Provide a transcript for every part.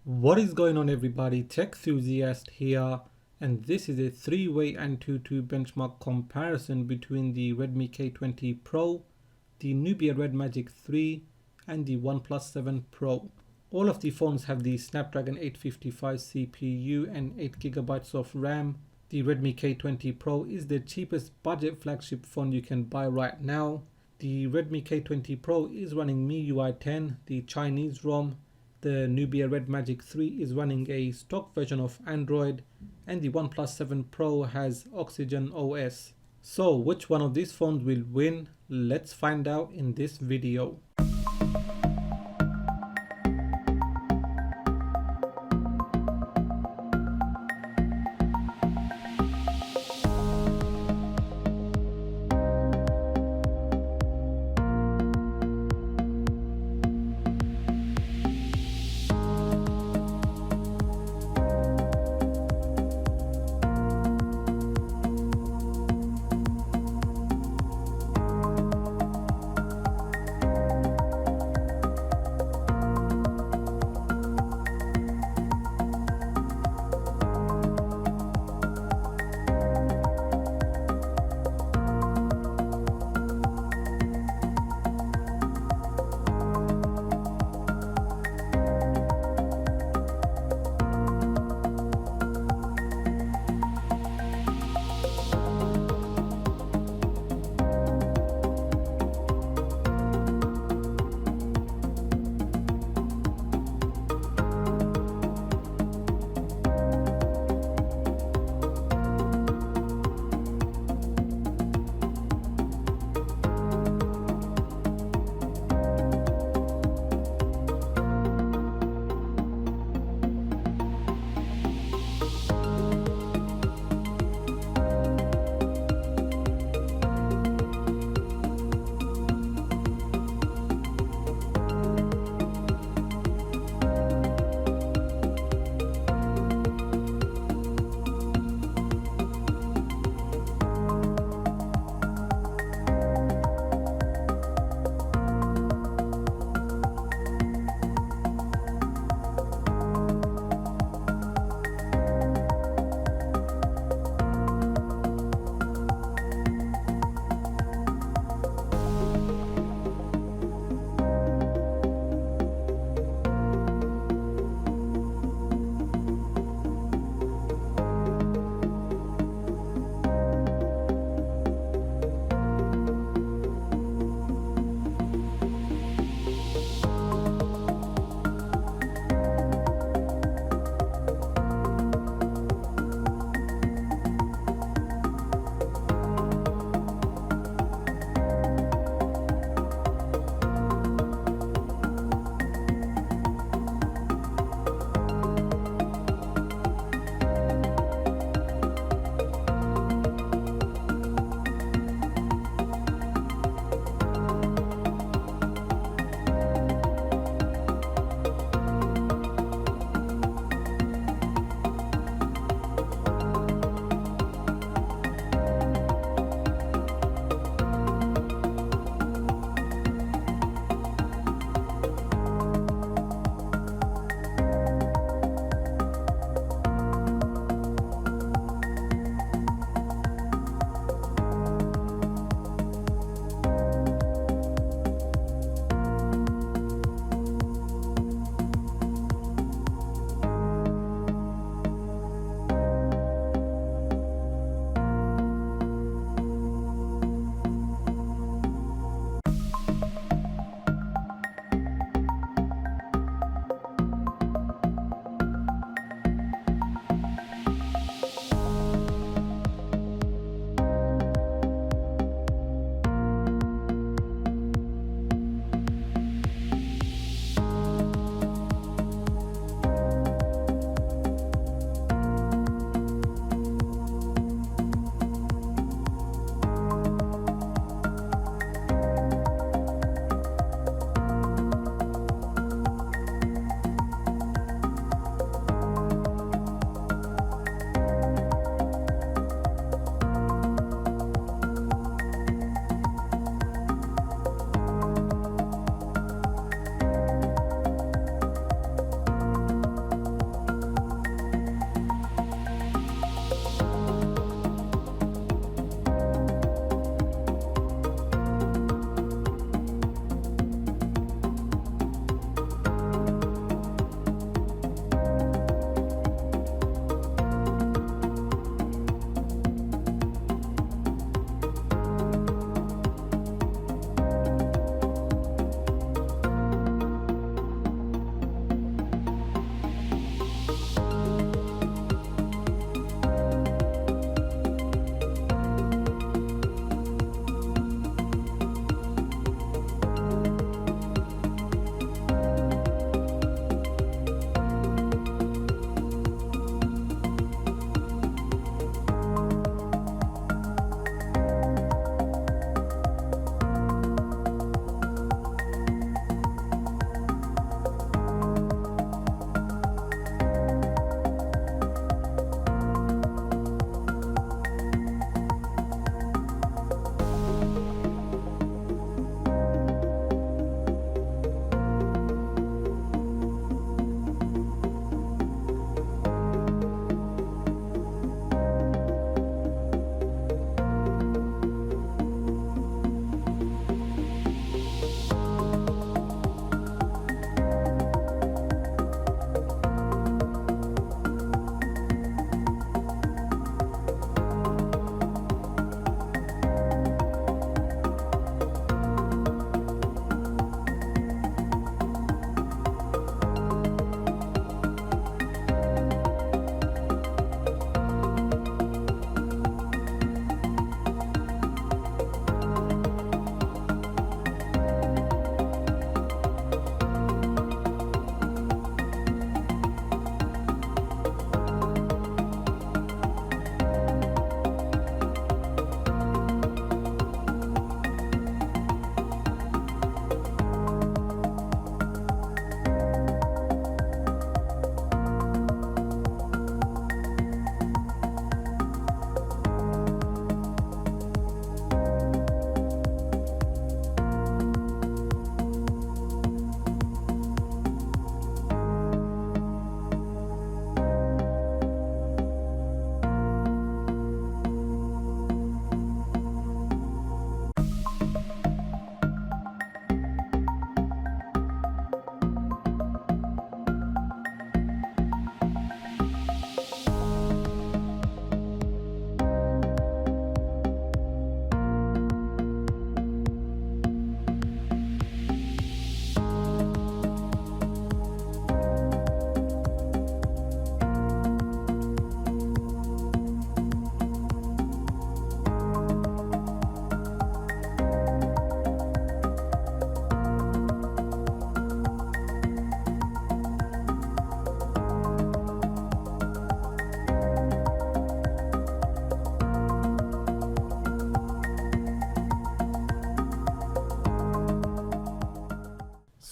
What is going on, everybody? Tech enthusiast here, and this is a three-way Antutu benchmark comparison between the Redmi K20 Pro, the Nubia Red Magic 3 and the OnePlus 7 Pro. All of the phones have the Snapdragon 855 CPU and 8GB of RAM. The Redmi K20 Pro is the cheapest budget flagship phone you can buy right now. The Redmi K20 Pro is running MIUI 10, the Chinese ROM. The Nubia Red Magic 3 is running a stock version of Android, and the OnePlus 7 Pro has Oxygen OS. So which one of these phones will win? Let's find out in this video.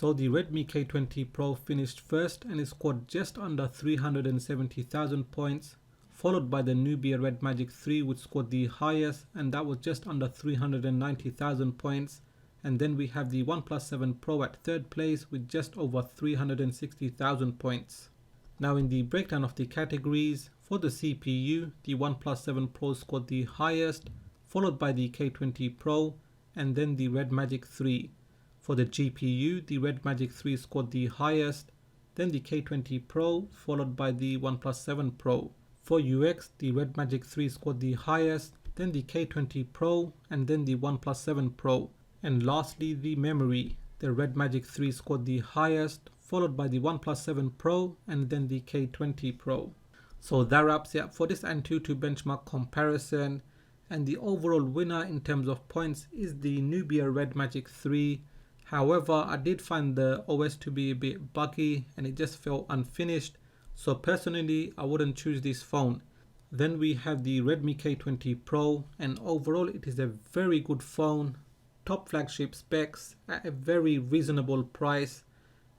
So the Redmi K20 Pro finished first and it scored just under 370,000 points, followed by the Nubia Red Magic 3 which scored the highest, and that was just under 390,000 points. And then we have the OnePlus 7 Pro at third place with just over 360,000 points. Now in the breakdown of the categories, for the CPU, the OnePlus 7 Pro scored the highest, followed by the K20 Pro and then the Red Magic 3. For the GPU, the Red Magic 3 scored the highest, then the K20 Pro, followed by the OnePlus 7 Pro. For UX, the Red Magic 3 scored the highest, then the K20 Pro and then the OnePlus 7 Pro. And lastly, the memory, the Red Magic 3 scored the highest, followed by the OnePlus 7 Pro and then the K20 Pro. So that wraps it up for this Antutu benchmark comparison, and the overall winner in terms of points is the Nubia Red Magic 3. However, I did find the OS to be a bit buggy and it just felt unfinished, so personally I wouldn't choose this phone. Then we have the Redmi K20 Pro, and overall it is a very good phone, top flagship specs at a very reasonable price,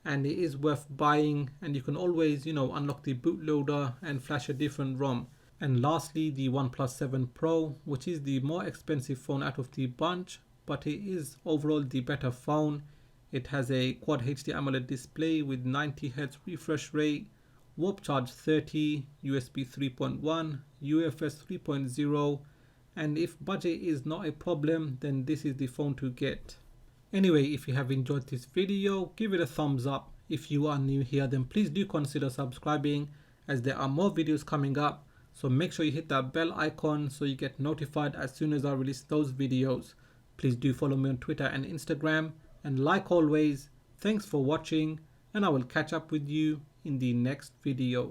and it is worth buying, and you can always unlock the bootloader and flash a different ROM. And lastly, the OnePlus 7 Pro, which is the more expensive phone out of the bunch, but it is overall the better phone. It has a Quad HD AMOLED display with 90Hz refresh rate, Warp Charge 30, USB 3.1, UFS 3.0, and if budget is not a problem, then this is the phone to get. Anyway, if you have enjoyed this video, give it a thumbs up. If you are new here, then please do consider subscribing, as there are more videos coming up. So make sure you hit that bell icon so you get notified as soon as I release those videos. Please do follow me on Twitter and Instagram. And like always, thanks for watching, and I will catch up with you in the next video.